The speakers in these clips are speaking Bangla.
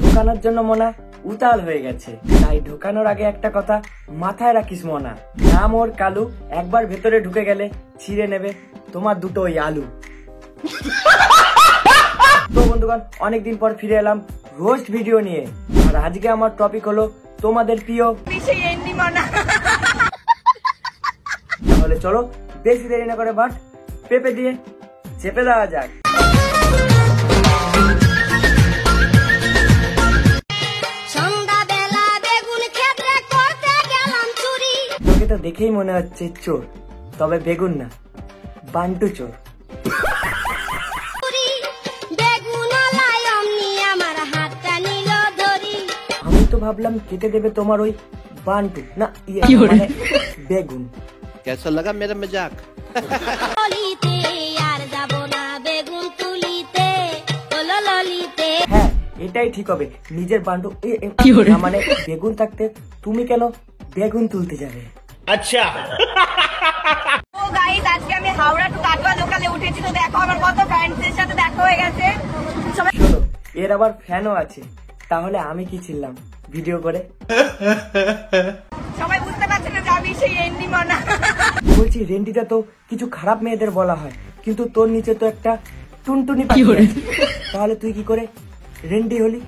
ঢোকানোর জন্য মনা উতাল হয়ে গেছে, তাই ঢোকানোর আগে একটা কথা মাথায় রাখিস মনা, নাম ওর কালু, একবার ভেতরে ঢুকে গেলে ছিঁড়ে নেবে তোমার দুটো ওই আলু। তো বন্ধুগণ, অনেকদিন পর ফিরে এলাম রোস্ট ভিডিও নিয়ে, আর আজকে আমার টপিক হলো তোমাদের প্রিয়। তাহলে চলো বেশি দেরি না করে বাট পেঁপে দিয়ে চেপে দেওয়া যাক। তোকে তো দেখেই মনে হচ্ছে চোর, তবে বেগুন না, বান্টু চোর। আমি তো ভাবলাম কেটে দেবে তোমার ওই বান্টু, না মানে বেগুন। कैसा लगा मेरा मजाक? হ্যাঁ, এটাই ঠিক হবে, নিজের বান্টু মানে বেগুন থাকতে তুমি কেন বেগুন তুলতে যাবে? আচ্ছা। ও গাইস, আজকে আমি হাওড়া টু কাটোয়া লোকালে উঠেছি, তো দেখো আমার কত ফ্রেন্ডসদের সাথে দেখা হয়ে গেছে। শোনো, এর আবার ফ্যানও আছে, তাহলে আমি কি ছিলাম ভিডিও করে? সবাই বুঝতে পারছে না যে আমি সেই এন্ডি মনা। বলছি রেন্ডিটা তো কিছু খারাপ মেয়েদের বলা হয়, কিন্তু তোর নিচে তো একটা টুনটুনি পাখি আছে, তাহলে তুই কি করে রেন্ডি হলি?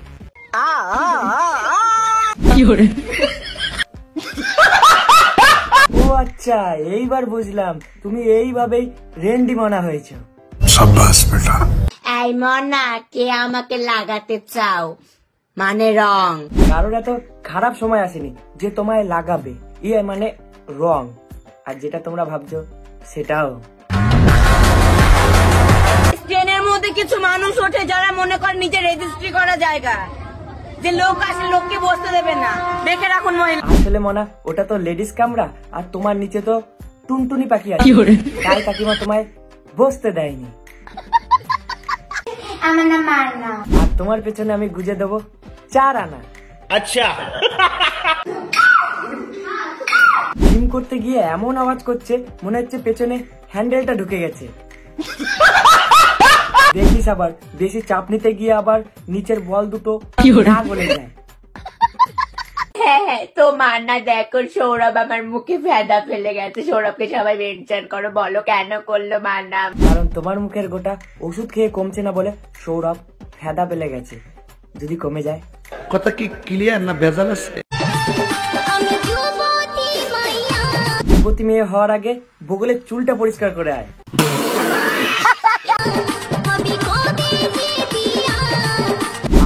ও আচ্ছা, এইবার বুঝলাম, তুমি এইভাবেই রেন্ডি মনা হয়েছে। এই মনা, কে আমাকে লাগাতে চাও? মানে রং। কারোর এত খারাপ সময় আসেনি যে তোমায় লাগাবে, মানে রং। আর যেটা তোমরা ভাবছো সেটাও। ট্রেনের মধ্যে কিছু মানুষ ওঠে যারা মনে করে নিজে রেজিস্ট্রি করা জায়গা, যে লোক আসে লোককে বসতে দেবে না, দেখে রাখুন মহিলা। আসলে মনা ওটা তো লেডিস কামরা, আর তোমার নিচে তো টুনটুনি পাখি আছে, তাই কাকিমা তোমায় বসতে দেয়নি। আর তোমার পেছনে আমি গুজে দেবো 4 আনা। আচ্ছা। জিম করতে গিয়ে এমন আওয়াজ করছে মনে হচ্ছে পেছনে হ্যান্ডেলটা ঢুকে গেছে। দেখিস আবার বেশি চাপ নিতে গিয়ে আবার নিচের বল দুটো না গলে যায়। হ্যাঁ, তো মান্না দেখো, সৌরভ আমার মুখে ফেদা ফেলে গেছে। সৌরভকে সবাই মেনশন করো, বলো কেন করলো মান্না? কারণ তোমার মুখের গোটা ওষুধ খেয়ে কমছে না বলে সৌরভ ফেদা পেলে গেছে। যদি কমে যায় কথা কি ক্লিয়ার না ভেজাল আছে? যুবতী মেয়ে হওয়ার আগে বগলের চুলটা পরিষ্কার করে আয়।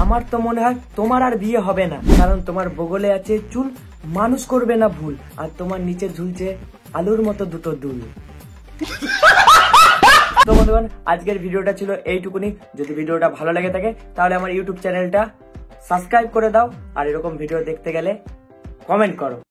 আমার তো মনে হয় তোমার আর বিয়ে হবে না, কারণ তোমার বগলে আছে চুল, মানুষ করবে না ভুল, আর তোমার নিচে ঝুলছে আলুর মতো দুটো দুল। তো বন্ধুগণ, আজকের ভিডিওটা ছিল এইটুকুনি। যদি ভিডিওটা ভালো লাগে থাকে তাহলে আমার ইউটিউব চ্যানেলটা সাবস্ক্রাইব করে দাও, আর এরকম ভিডিও দেখতে গেলে কমেন্ট করো।